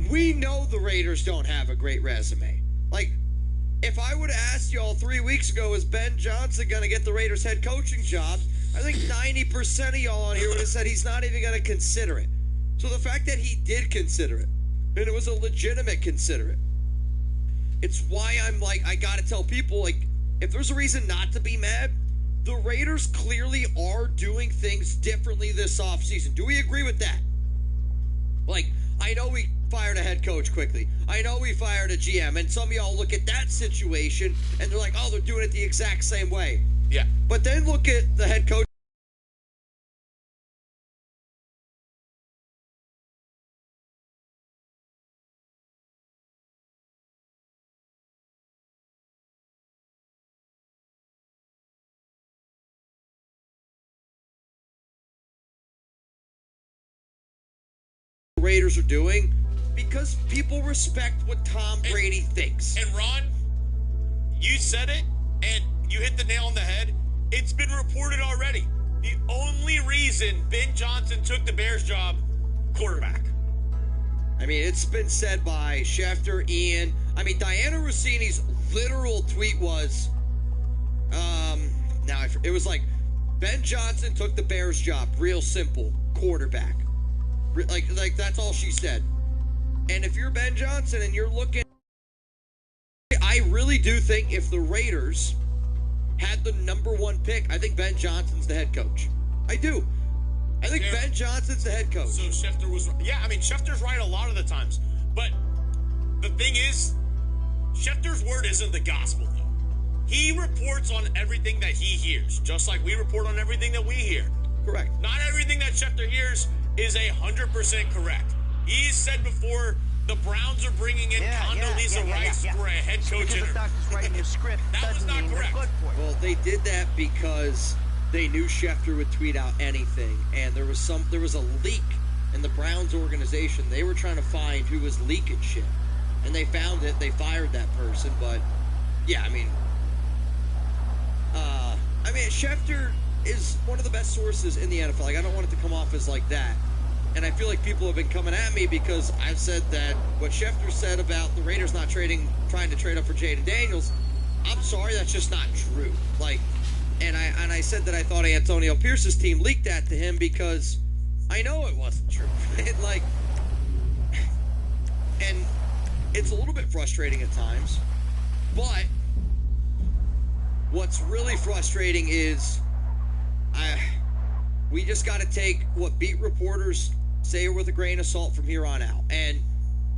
we know the Raiders don't have a great resume. Like, if I would have asked y'all 3 weeks ago, is Ben Johnson going to get the Raiders head coaching job? I think 90% of y'all on here would have said he's not even going to consider it. So the fact that he did consider it, and it was a legitimate consider it, it's why I'm like, I got to tell people, like, if there's a reason not to be mad, the Raiders clearly are doing things differently this offseason. Do we agree with that? Like, I know we fired a head coach quickly. I know we fired a GM, and some of y'all look at that situation, and they're like, oh, they're doing it the exact same way. Yeah. But then look at the head coach. Raiders are doing because people respect what Tom Brady thinks. And Ron, you said it, and you hit the nail on the head. It's been reported already. The only reason Ben Johnson took the Bears job, quarterback. I mean, it's been said by Schefter, Ian. I mean, Diana Rossini's literal tweet was, it was like, Ben Johnson took the Bears job. Real simple. Quarterback. Like that's all she said. And if you're Ben Johnson and you're looking, I really do think if the Raiders had the number one pick, I think Ben Johnson's the head coach. I do. I think Ben Johnson's the head coach. So Schefter was right. Yeah, I mean, Schefter's right a lot of the times. But the thing is, Schefter's word isn't the gospel, though. He reports on everything that he hears, just like we report on everything that we hear. Correct. Not everything that Schefter hears is 100% correct. He's said before the Browns are bringing in Condoleezza Rice for a head coach interview. That was not correct. Well, they did that because they knew Schefter would tweet out anything, and there was a leak in the Browns organization. They were trying to find who was leaking shit, and they found it. They fired that person, but yeah, I mean, Schefter is one of the best sources in the NFL. Like, I don't want it to come off as like that. And I feel like people have been coming at me because I've said that what Schefter said about the Raiders not trying to trade up for Jaden Daniels, I'm sorry, that's just not true. Like, and I said that I thought Antonio Pierce's team leaked that to him because I know it wasn't true. And it's a little bit frustrating at times, but what's really frustrating is we just got to take what beat reporters say with a grain of salt from here on out. And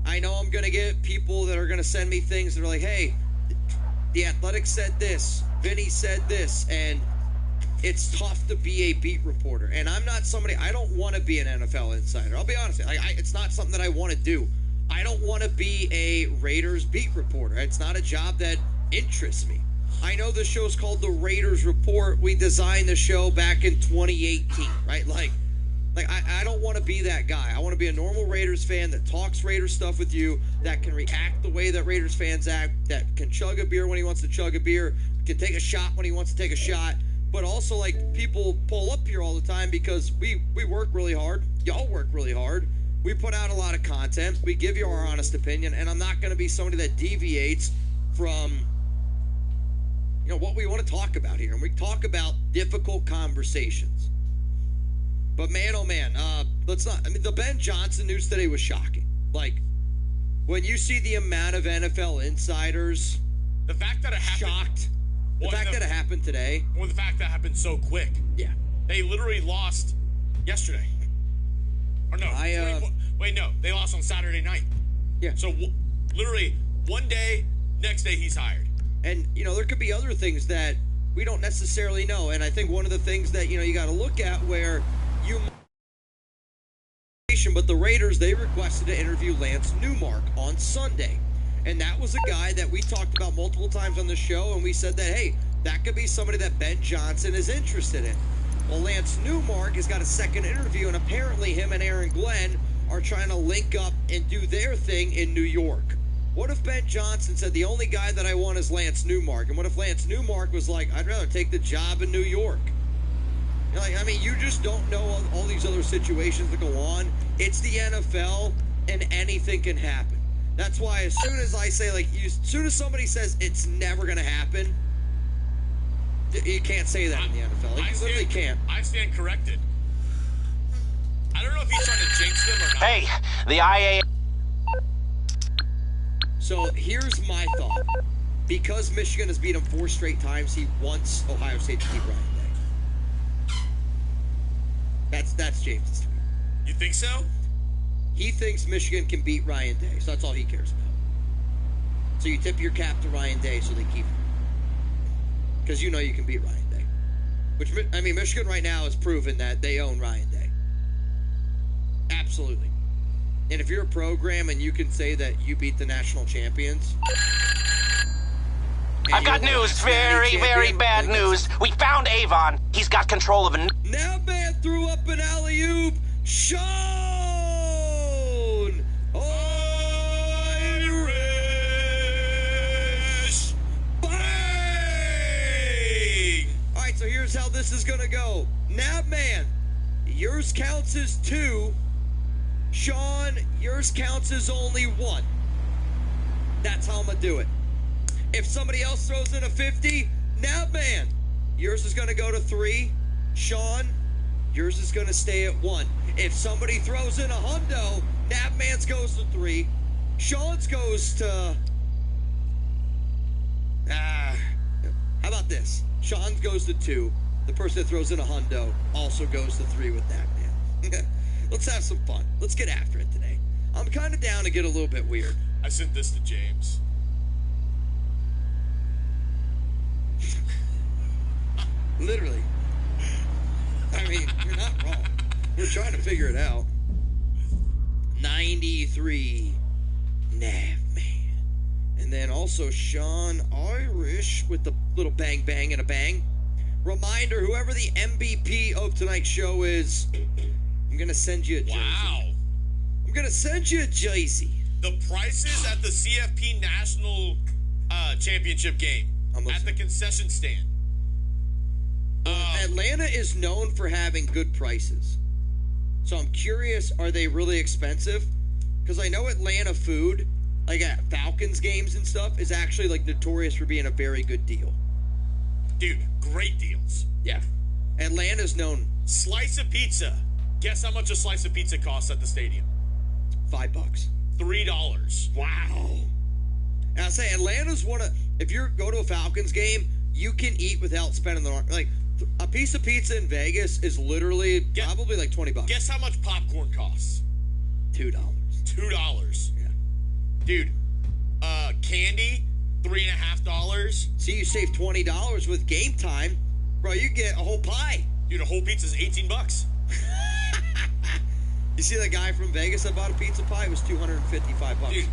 I know I'm going to get people that are going to send me things that are like, hey, the Athletic said this, Vinny said this, and it's tough to be a beat reporter. And I'm not somebody, I don't want to be an NFL insider. I'll be honest, it's not something that I want to do. I don't want to be a Raiders beat reporter. It's not a job that interests me. I know this show's called The Raiders Report. We designed the show back in 2018, right? Like I don't want to be that guy. I want to be a normal Raiders fan that talks Raiders stuff with you, that can react the way that Raiders fans act, that can chug a beer when he wants to chug a beer, can take a shot when he wants to take a shot, but also, like, people pull up here all the time because we work really hard. Y'all work really hard. We put out a lot of content. We give you our honest opinion, and I'm not going to be somebody that deviates from what we want to talk about here. And we talk about difficult conversations. But man, oh man, the Ben Johnson news today was shocking. Like, when you see the amount of NFL insiders, the fact that it happened, shocked, the fact that it happened today, or the fact that it happened so quick. Yeah, they literally lost yesterday. Or no, no, they lost on Saturday night. Yeah. So literally one day, next day he's hired. And there could be other things that we don't necessarily know. And I think one of the things that you got to look at where but the Raiders, they requested to interview Lance Newmark on Sunday. And that was a guy that we talked about multiple times on the show, and we said that, hey, that could be somebody that Ben Johnson is interested in. Well, Lance Newmark has got a second interview, and apparently him and Aaron Glenn are trying to link up and do their thing in New York. What if Ben Johnson said, the only guy that I want is Lance Newmark? And what if Lance Newmark was like, I'd rather take the job in New York? You just don't know all these other situations that go on. It's the NFL, and anything can happen. That's why as soon as I say, like, as soon as somebody says it's never going to happen, you can't say that in the NFL. Like, you literally can't. I stand corrected. I don't know if he's trying to jinx them or not. Hey, the IA... So here's my thought. Because Michigan has beat him 4 straight times, he wants Ohio State to keep Ryan Day. That's James's tweet. You think so? He thinks Michigan can beat Ryan Day, so that's all he cares about. So you tip your cap to Ryan Day so they keep him. Because you know you can beat Ryan Day. Which, I mean, Michigan right now has proven that they own Ryan Day. Absolutely. And if you're a program and you can say that you beat the national champions... I've got news, very, very bad news. We found Avon. He's got control of a... Now man threw up an alley-oop. Sean! Irish! Bang! All right, so here's how this is going to go. Nabman, yours counts as 2. Sean, yours counts as only 1. That's how I'm going to do it. If somebody else throws in a 50, Nabman, yours is going to go to 3. Sean, yours is going to stay at 1. If somebody throws in a hundo, Nabman's goes to 3. Sean's goes to... how about this? Sean's goes to 2. The person that throws in a hundo also goes to 3 with Nabman. Let's have some fun. Let's get after it today. I'm kind of down to get a little bit weird. I sent this to James. Literally. I mean, you're not wrong. We're trying to figure it out. 93 Navman. And then also Sean Irish with the little bang bang and a bang. Reminder, whoever the MVP of tonight's show is, I'm going to send you a jersey. Wow. I'm going to send you a jersey. The prices at the CFP National Championship game at the concession stand. Atlanta is known for having good prices. So I'm curious, are they really expensive? Because I know Atlanta food, like at Falcons games and stuff, is actually like notorious for being a very good deal. Dude, great deals. Yeah. Atlanta's known. Slice of pizza. Guess how much a slice of pizza costs at the stadium? $5. $3. Wow. And I say Atlanta's one of, if you go to a Falcons game, you can eat without spending the, like, a piece of pizza in Vegas is literally probably like $20. Guess how much popcorn costs? $2. $2. Yeah. Dude, candy, $3.50. See, you save $20 with Game Time. Bro, you get a whole pie. Dude, a whole pizza's $18. You see that guy from Vegas that bought a pizza pie? It was $255. Dude.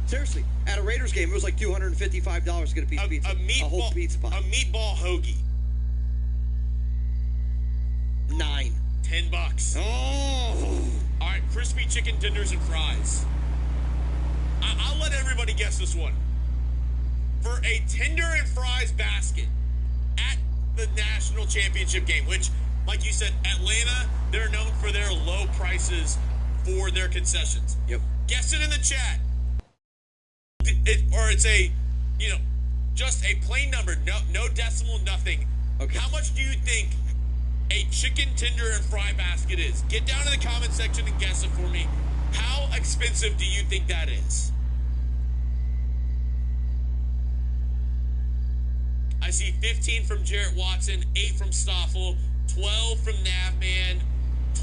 Seriously, at a Raiders game, it was like $255 to get a piece of pizza. A whole pizza pie. A meatball hoagie. $9. $10. Oh! All right, crispy chicken tenders and fries. I'll let everybody guess this one. For a tender and fries basket at the national championship game, which, like you said, Atlanta, they're known for their low prices for their concessions. Yep. Guess it in the chat. Or it's a, just a plain number, no decimal, nothing. Okay. How much do you think a chicken tender and fry basket is? Get down in the comment section and guess it for me. How expensive do you think that is? I see 15 from Jarrett Watson, 8 from Stoffel, 12 from Navman,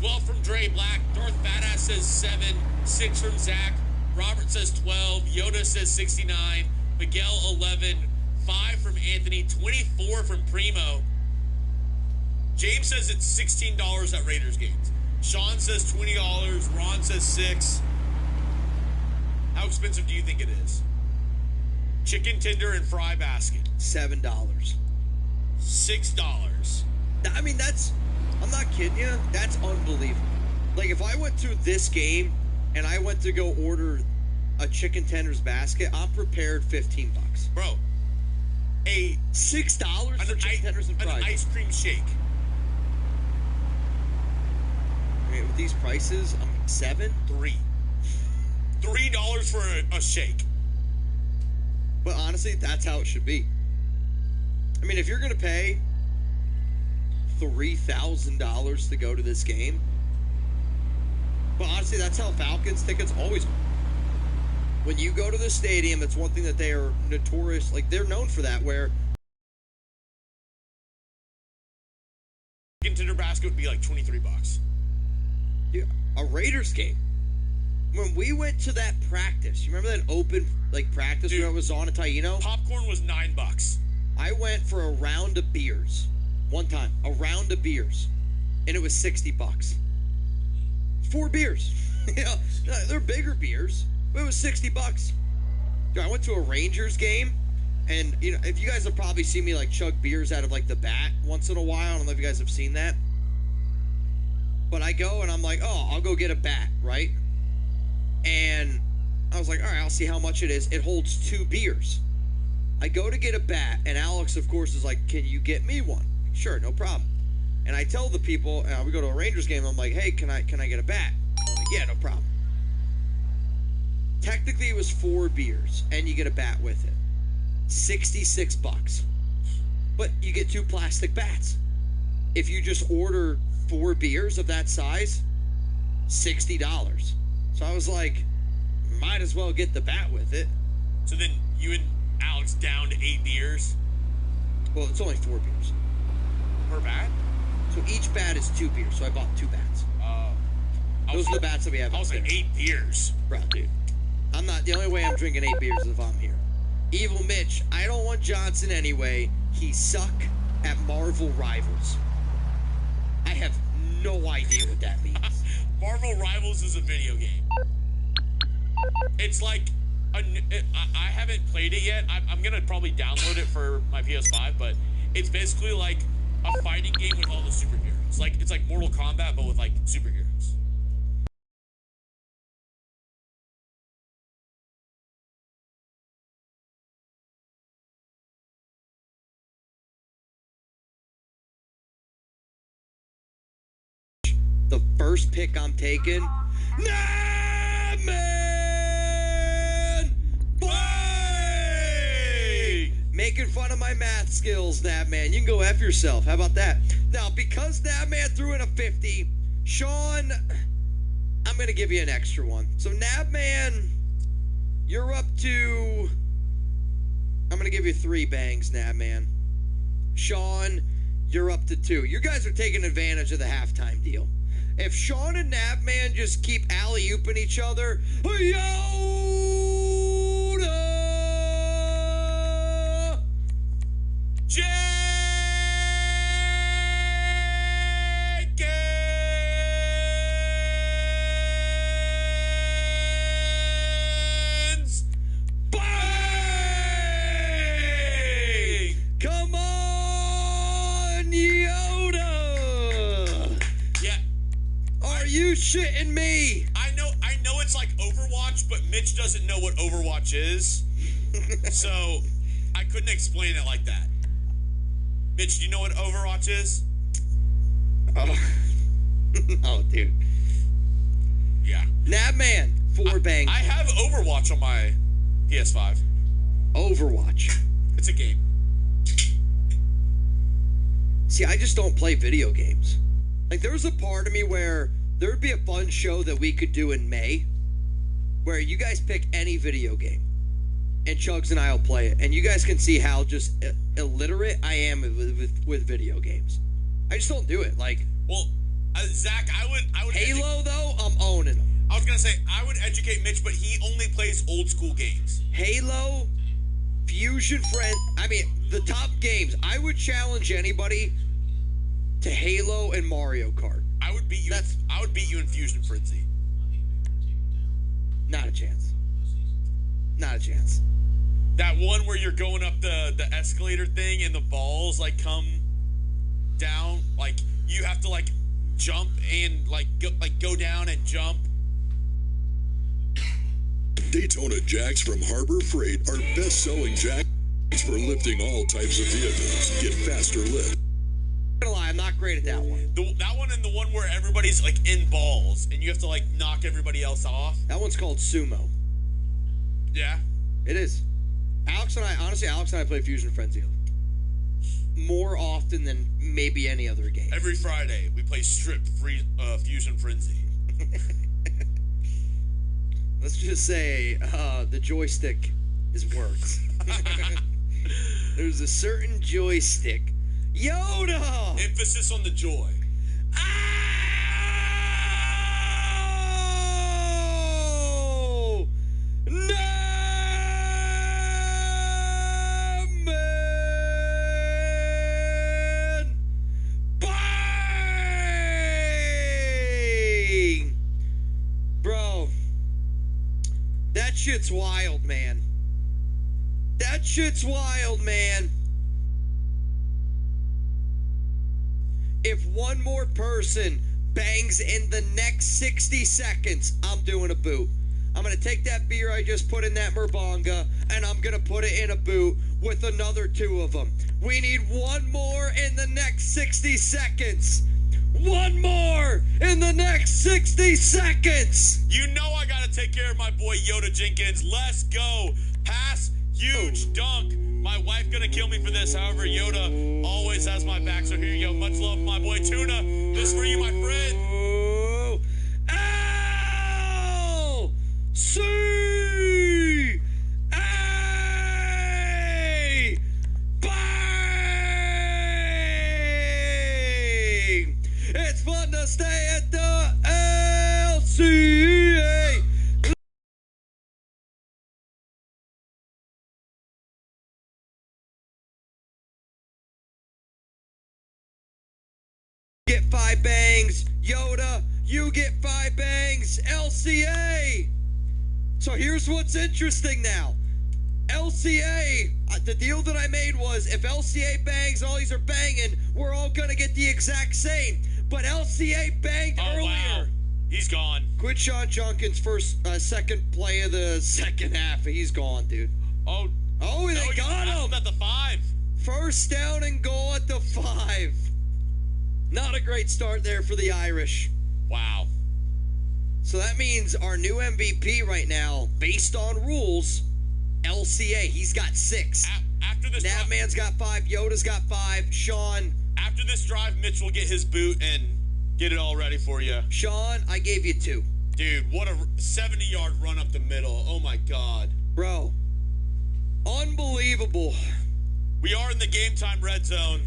12 from Dre Black, Darth Badass says 7, 6 from Zach, Robert says 12, Yoda says 69, Miguel 11, 5 from Anthony, 24 from Primo. James says it's $16 at Raiders games. Sean says $20, Ron says $6. How expensive do you think it is? Chicken tender and fry basket. $7. $6. I mean, I'm not kidding you. That's unbelievable. Like, if I went to this game and I went to go order a chicken tenders basket, I'm prepared $15. Bro, a $6 for chicken tenders and fries. An ice cream shake. I mean, with these prices, I'm $7. $3. $2 for a shake. But honestly, that's how it should be. I mean, if you're going to pay $3,000 to go to this game, but honestly, that's how Falcons tickets always are. When you go to the stadium, it's one thing that they are notorious, like they're known for that, where Into Nebraska would be like $23. yeah, a Raiders game. When we went to that practice, you remember that open like practice Dude, where it was on at Taino? Popcorn was $9. I went for a round of beers one time, a round of beers, and it was $60. 4 beers. You know, they're bigger beers, but it was $60. Dude, I went to a Rangers game, and you know, if you guys have probably seen me like chug beers out of like the bat once in a while. I don't know if you guys have seen that, but I go and I'm like, oh, I'll go get a bat, right? And I was like, all right, I'll see how much it is. It holds 2 beers. I go to get a bat, and Alex, of course, is like, can you get me one? Sure, no problem. And I tell the people, we go to a Rangers game, I'm like, hey, can I get a bat? They're like, yeah, no problem. Technically, it was 4 beers, and you get a bat with it. $66. But you get 2 plastic bats. If you just order 4 beers of that size, $60. So I was like, might as well get the bat with it. So then you and Alex down to 8 beers Well, it's only 4 beers. per bat? So each bat is 2 beers, so I bought 2 bats. Those are the bats that we have I was up like there. 8 beers. Bro, dude. I'm not, the only way I'm drinking 8 beers is if I'm here. Evil Mitch, I don't want Johnson anyway. He suck at Marvel Rivals. I have no idea what that means. Marvel Rivals is a video game. It's like, I haven't played it yet. I'm going to probably download it for my PS5, but it's basically like a fighting game with all the superheroes. It's like Mortal Kombat, but with like superheroes. The first pick I'm taking, Nabman! Boy! Making fun of my math skills, Nabman. You can go F yourself. How about that? Now, because Nabman threw in a 50, Sean, I'm going to give you an extra one. So, Nabman, you're up to... I'm going to give you 3 bangs, Nabman. Sean, you're up to 2. You guys are taking advantage of the halftime deal. If Sean and Nabman just keep alley-ooping each other, Yoda! Jenkins! Bang! Come on, Yoda! Yeah, Are you shitting me? I know it's like Overwatch, but Mitch doesn't know what Overwatch is. So I couldn't explain it like that. Mitch, do you know what Overwatch is? Oh, oh dude. Yeah. Nabman, 4 bangs. I have Overwatch on my PS5. Overwatch. It's a game. See, I just don't play video games. Like, there was a part of me where there would be a fun show that we could do in May where you guys pick any video game and Chugs and I will play it. And you guys can see how just illiterate I am with video games. I just don't do it. Like, Well, Zach, I would Halo, though, I'm owning them. I was gonna say I would educate Mitch, but he only plays old school games. Halo, Fusion Friend. I mean, the top games. I would challenge anybody to Halo and Mario Kart. I would beat you. I would beat you in Fusion Frenzy. Not a chance. Not a chance. That one where you're going up the escalator thing and the balls like come down, like you have to like jump and go down and jump. Daytona Jacks from Harbor Freight are best-selling jacks for lifting all types of vehicles. Get faster lift. I'm not gonna lie, I'm not great at that one. That one and the one where everybody's like in balls and you have to like knock everybody else off. That one's called Sumo. Yeah. It is. Alex and I play Fusion Frenzy more often than maybe any other game. Every Friday, we play Fusion Frenzy. Let's just say the joystick is worked. There's a certain joystick. Yoda! Emphasis on the joy. Oh! No! Man! Bang! Bro. That shit's wild, man. That shit's wild, man. If one more person bangs in the next 60 seconds, I'm doing a boot. I'm going to take that beer I just put in that Merbonga, and I'm going to put it in a boot with another 2 of them. We need one more in the next 60 seconds. One more in the next 60 seconds. You know I got to take care of my boy Yoda Jenkins. Let's go. Pass. Huge dunk. My wife gonna kill me for this. However, Yoda always has my back. So here you go. Much love, my boy Tuna. This for you, my friend. L C A bang! It's fun to stay at the LCA. Get 5 bangs. Yoda, you get 5 bangs. LCA. So here's what's interesting now. LCA, the deal that I made was if LCA bangs, all these are banging, we're all going to get the exact same. But LCA banged earlier. Wow. He's gone. Quinshon Judkins' second play of the second half. He's gone, dude. Oh, they got him. At the 5. First down and goal at the 5. Not a great start there for the Irish. Wow. So that means our new MVP right now, based on rules, LCA, he's got 6. After this Navman's got 5, Yoda's got 5, Sean. After this drive, Mitch will get his boot and get it all ready for you. Sean, I gave you 2. Dude, what a 70-yard run up the middle. Oh, my God. Bro, unbelievable. We are in the game time red zone.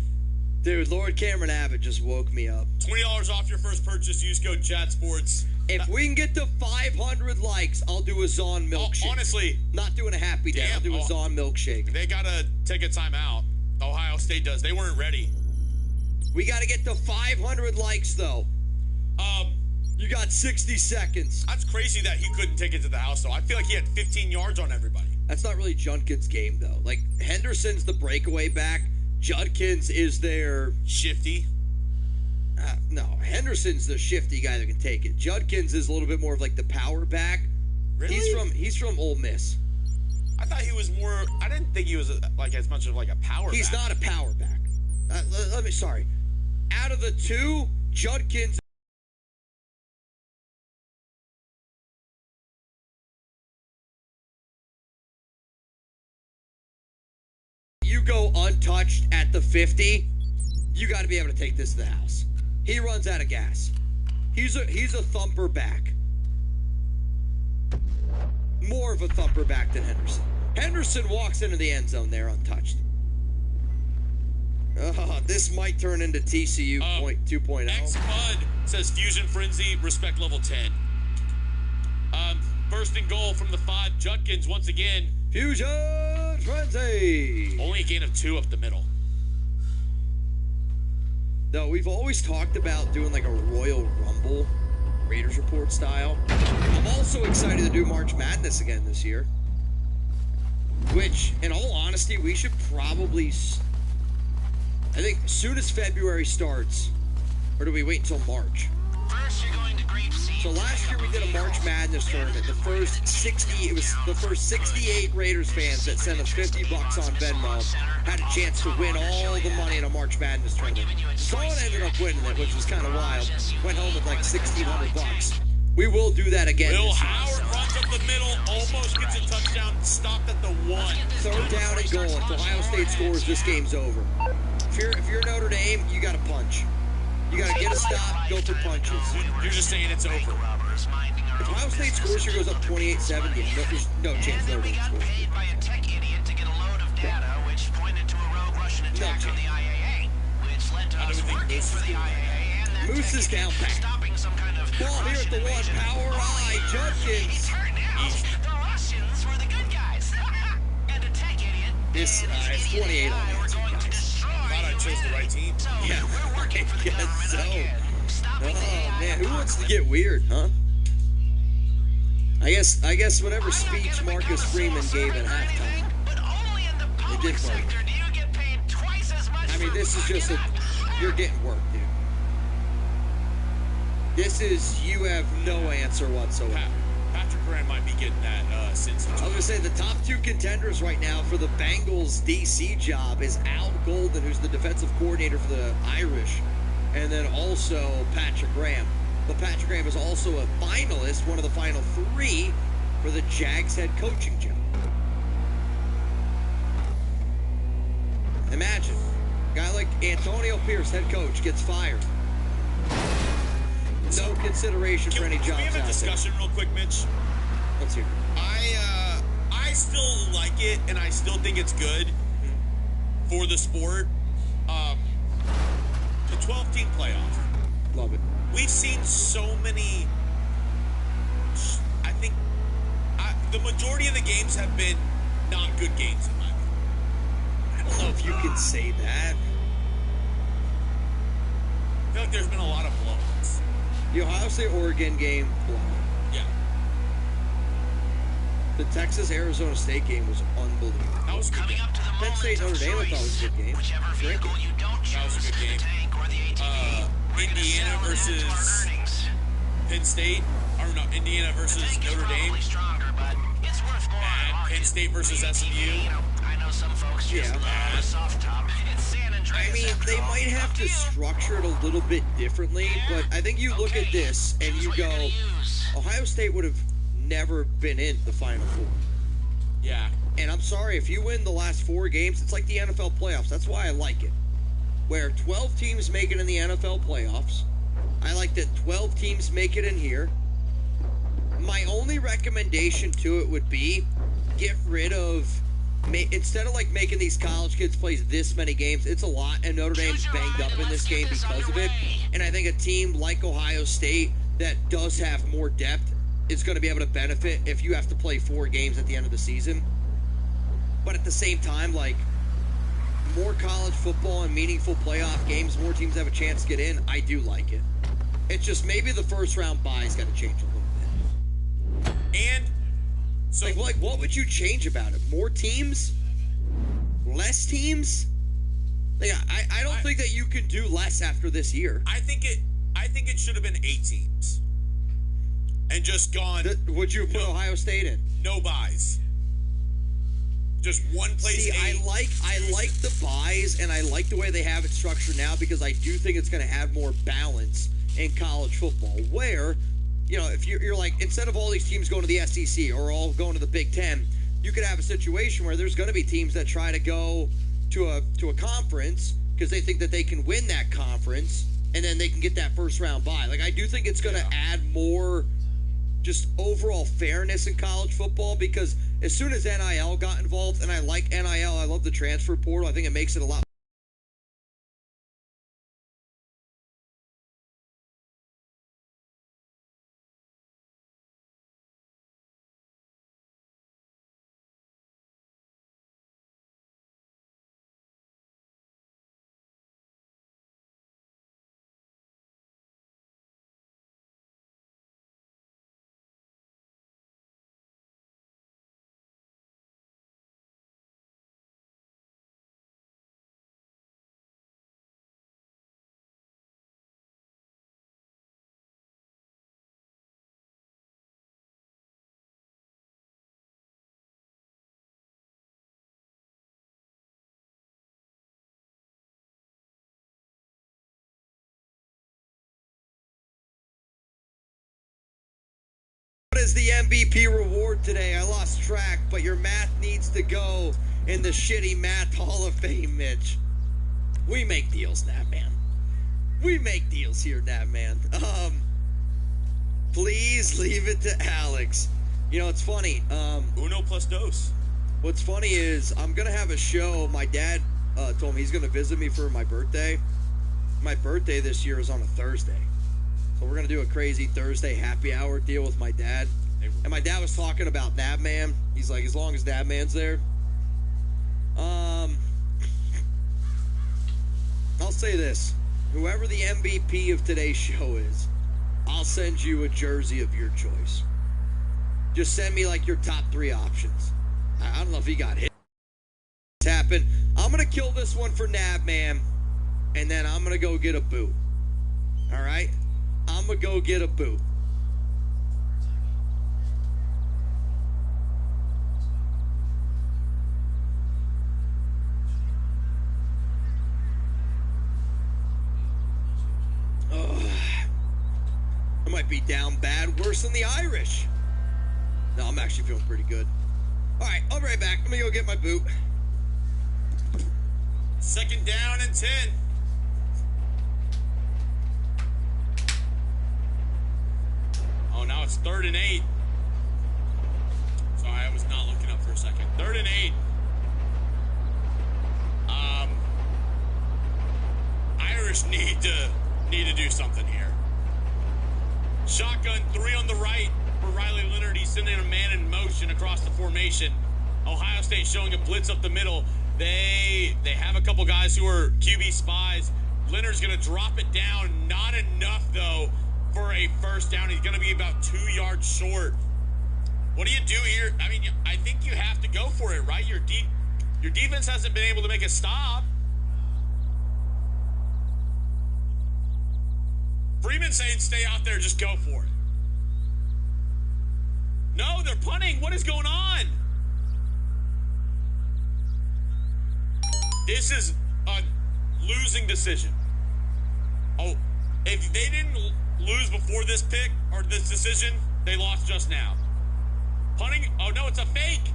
Dude, Lord Cameron Abbott just woke me up. $20 off your first purchase. Use code ChatSports. If we can get to 500 likes, I'll do a Zon milkshake. Honestly. Not doing a happy day. I'll do a Zon milkshake. They got to take a timeout. Ohio State does. They weren't ready. We got to get to 500 likes, though. You got 60 seconds. That's crazy that he couldn't take it to the house, though. I feel like he had 15 yards on everybody. That's not really Judkins' game, though. Like, Henderson's the breakaway back. Judkins is their... Shifty. No, Henderson's the shifty guy that can take it. Judkins is a little bit more of like the power back. Really? He's from Ole Miss. I thought he was more... I didn't think he was like as much of like a power back. He's not a power back. Sorry. Out of the 2, Judkins... You go untouched at the 50, you got to be able to take this to the house. He runs out of gas. He's a thumper back. More of a thumper back than Henderson. Henderson walks into the end zone there untouched. This might turn into TCU 2.0. X-Bud says Fusion Frenzy, respect level 10. First and goal from the 5, Judkins once again. Fusion Frenzy. Only a gain of 2 up the middle. No, we've always talked about doing like a Royal Rumble, Raiders Report style. I'm also excited to do March Madness again this year. Which, in all honesty, we should probably... I think as soon as February starts, or do we wait until March? First, you're going to Grape Seed. So last year we did a March Madness tournament. The first 68 Raiders fans that sent us $50 on Venmo had a chance to win all the money in a March Madness tournament. Someone ended up winning it, which was kind of wild. Went home with like $1,600. We will do that again. Will this year. Howard runs up the middle, almost gets a touchdown, stopped at the 1. Third down and goal. If Ohio State scores, this game's over. If you're Notre Dame, you got to punch. You got to get a stop, go for punches. You're just saying it's over. If Ohio State scores here, goes up 28-7, there's no chance Notre Dame scores. No chance. How do we think Moose is doing? Moose is down back. Ball here at the 1. Power eye. Judkins. This is 28 on it. Thought I chose the right team. Yeah, I guess so. Oh, man. Who wants to get weird, huh? I guess whatever speech Marcus Freeman gave at halftime, it did work. I mean, this is just you're getting work, dude. This is, you have no answer whatsoever. Patrick Graham might be getting that since I was going to say, the top 2 contenders right now for the Bengals DC job is Al Golden, who's the defensive coordinator for the Irish, and then also Patrick Graham. But Patrick Graham is also a finalist, one of the final 3 for the Jags head coaching job. Imagine, a guy like Antonio Pierce, head coach, gets fired. No consideration for any jobs. Can we have a discussion real quick, Mitch? Let's hear it. I still like it, and I still think it's good for the sport. The 12-team playoff. Love it. We've seen so many. I think the majority of the games have been not good games in my opinion. I don't know if you can say that. I feel like there's been a lot of blowouts. The Ohio State-Oregon game, blowout. Yeah. The Texas-Arizona State game was unbelievable. That was a good game. Penn State-Notre Dame, I thought was a good game. Drink it. That was a good game. Indiana versus Penn State. Or no, Indiana versus Notre Dame. And Penn State versus SMU. Yeah. I mean, they might have to structure it a little bit differently, but I think you look at this and you go, Ohio State would have never been in the Final Four. Yeah. And I'm sorry, if you win the last 4 games, it's like the NFL playoffs. That's why I like it. Where 12 teams make it in the NFL playoffs. I like that 12 teams make it in here. My only recommendation to it would be get rid of, instead of like making these college kids play this many games, it's a lot, and Notre Dame's banged up in this game because of it. And I think a team like Ohio State that does have more depth is going to be able to benefit if you have to play 4 games at the end of the season. But at the same time, like, more college football and meaningful playoff games, more teams have a chance to get in. I do like it. It's just maybe the first round bye's got to change a little bit. And so, like, what would you change about it? More teams? Less teams? Like, I don't think that you could do less after this year. I think it should have been 8 teams, and just gone. Would you put Ohio State in? No buys. Just one place. See, I like the buys, and I like the way they have it structured now, because I do think it's going to add more balance in college football. Where, you know, if you're like, instead of all these teams going to the SEC or all going to the Big Ten, you could have a situation where there's going to be teams that try to go to a conference because they think that they can win that conference, and then they can get that first round bye. Like, I do think it's going to add more just overall fairness in college football, because as soon as NIL got involved, and I like NIL, I love the transfer portal, I think it makes it a lot is the MVP reward today? I lost track, but your math needs to go in the shitty math Hall of Fame, Mitch. We make deals, Nabman. We make deals here, Nabman. Please leave it to Alex. You know, it's funny. Uno plus dos. What's funny is I'm going to have a show. My dad told me he's going to visit me for my birthday. My birthday this year is on a Thursday. So we're going to do a crazy Thursday happy hour deal with my dad. And my dad was talking about Nabman. He's like, as long as Nabman's there. I'll say this. Whoever the MVP of today's show is, I'll send you a jersey of your choice. Just send me like your top 3 options. I don't know if he got hit. It's happened. I'm going to kill this one for Nabman, and then I'm going to go get a boot. All right? I'm going to go get a boot. I might be down bad, worse than the Irish. No, I'm actually feeling pretty good. All right, I'll be right back. Let me go get my boot. 2nd down and 10. Oh, now it's 3rd and 8. Sorry, I was not looking up for a second. 3rd and 8. Irish need to do something here. Shotgun 3 on the right for Riley Leonard. He's sending a man in motion across the formation. Ohio State showing a blitz up the middle. They have a couple guys who are QB spies. Leonard's going to drop it down. Not enough, though, for a first down. He's going to be about 2 yards short. What do you do here? I mean, I think you have to go for it, right? Your defense hasn't been able to make a stop. Freeman saying stay out there, just go for it. No, they're punting. What is going on? This is a losing decision. Oh, if they didn't lose before this pick or this decision, they lost just now. Punting. Oh, no, it's a fake.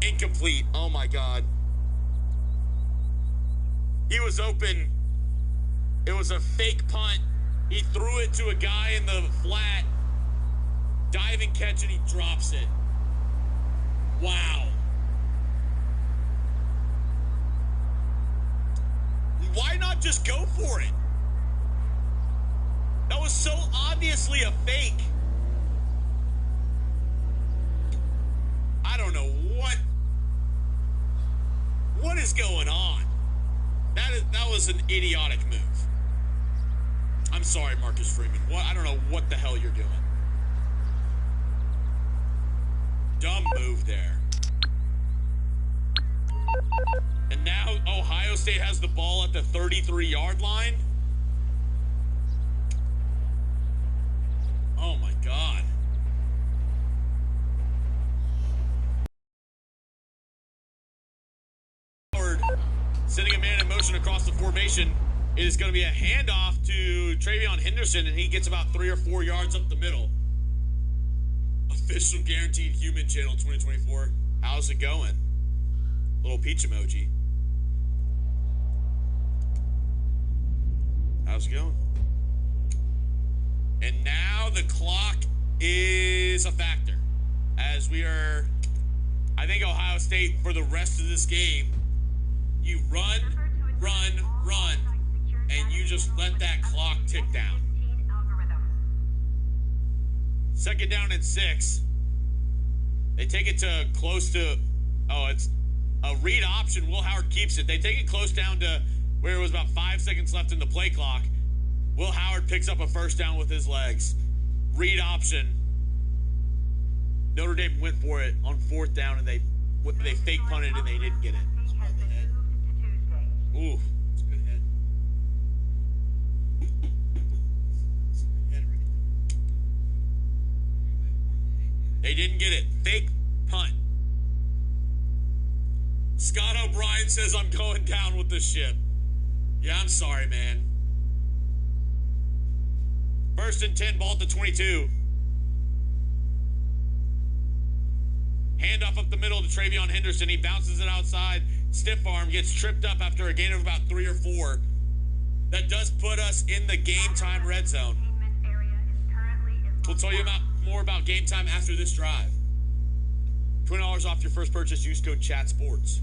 Incomplete. Oh, my God. He was open. It was a fake punt. He threw it to a guy in the flat. Diving catch, and he drops it. Wow. Why not just go for it? That was so obviously a fake. I don't know what is going on. That was an idiotic move. I'm sorry, Marcus Freeman. I don't know what the hell you're doing. Dumb move there. And now Ohio State has the ball at the 33-yard line. Oh, my God. Sending a man in motion across the formation. It is going to be a handoff to Travion Henderson, and he gets about 3 or 4 yards up the middle. Official Guaranteed Human Channel 2024. How's it going? Little peach emoji. How's it going? And now the clock is a factor. As we are, I think Ohio State, for the rest of this game, you run, and you just let that clock tick down. 2nd down and 6. They take it to close to, it's a read option. Will Howard keeps it. They take it close down to where it was about 5 seconds left in the play clock. Will Howard picks up a first down with his legs. Read option. Notre Dame went for it on 4th down, and they fake punted, and they didn't get it. Ooh. It's a good head. They didn't get it. Fake punt. Scott O'Brien says, I'm going down with the ship. Yeah, I'm sorry, man. 1st and 10, ball at the 22. handoff up the middle to Travion Henderson. He bounces it outside. Stiff arm, gets tripped up after a gain of about 3 or 4. That does put us in the game time red zone. We'll tell you more about game time after this drive. $20 off your first purchase. Use code CHATSPORTS.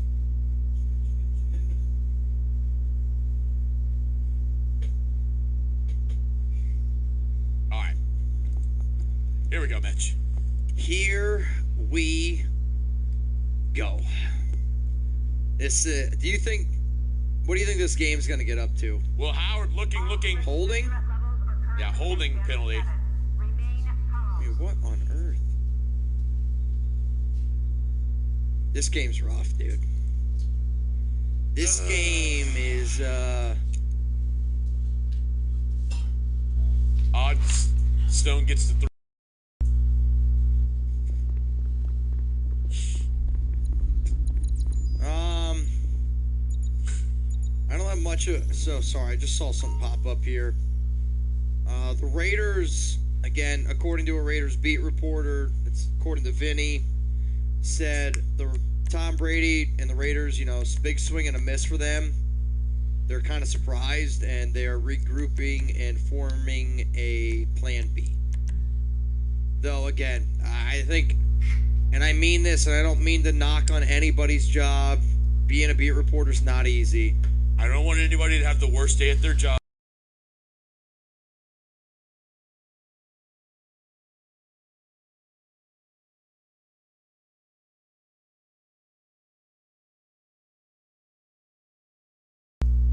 All right. Here we go, Mitch. Here we go. This, what do you think this game's going to get up to? Well, Howard looking. Holding? Yeah, holding penalty. I mean, what on earth? This game's rough, dude. This game is, Odds. Stone gets the 3. I don't have much of, so sorry, I just saw something pop up here. The Raiders, again, according to a Raiders beat reporter, it's according to Vinny, said the Tom Brady and the Raiders, big swing and a miss for them. They're kind of surprised, and they are regrouping and forming a plan B. Though, again, I think, and I mean this, and I don't mean to knock on anybody's job, being a beat reporter is not easy. I don't want anybody to have the worst day at their job.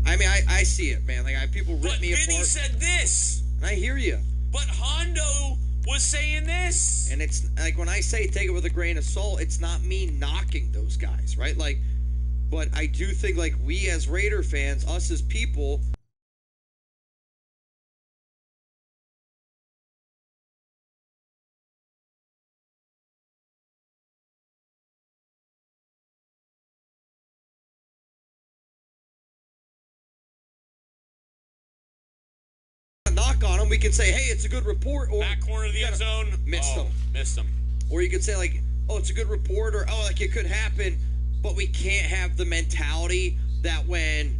I mean, I see it, man. Like, people rip me apart. But Vinny said this. And I hear you. But Hondo was saying this. And it's, like, when I say take it with a grain of salt, it's not me knocking those guys, right? Like, but I do think, like, we as Raider fans, us as people, knock on them, we can say, hey, it's a good report. Or back corner of the end zone. Missed them. Or you could say, like, oh, it's a good report, or, oh, like, it could happen. But we can't have the mentality that when,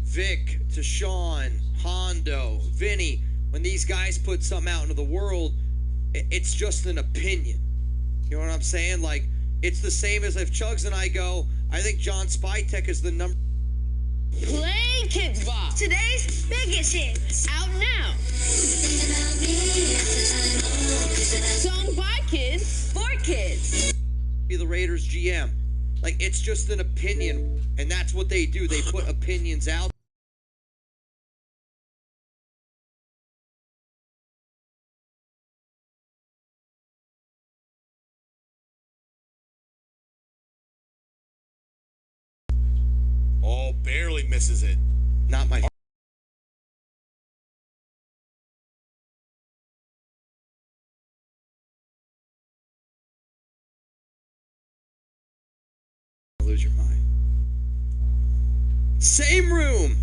Vic, Tashawn, Hondo, Vinny, when these guys put something out into the world, it's just an opinion. You know what I'm saying? Like, it's the same as if Chugs and I go, I think John Spytek is the number. Play Kids Bop. Today's biggest hits. Out now. Song by kids, for kids. Be the Raiders GM. Like, it's just an opinion, and that's what they do. They put opinions out. Oh, barely misses it. Not my. Lose your mind. Same room.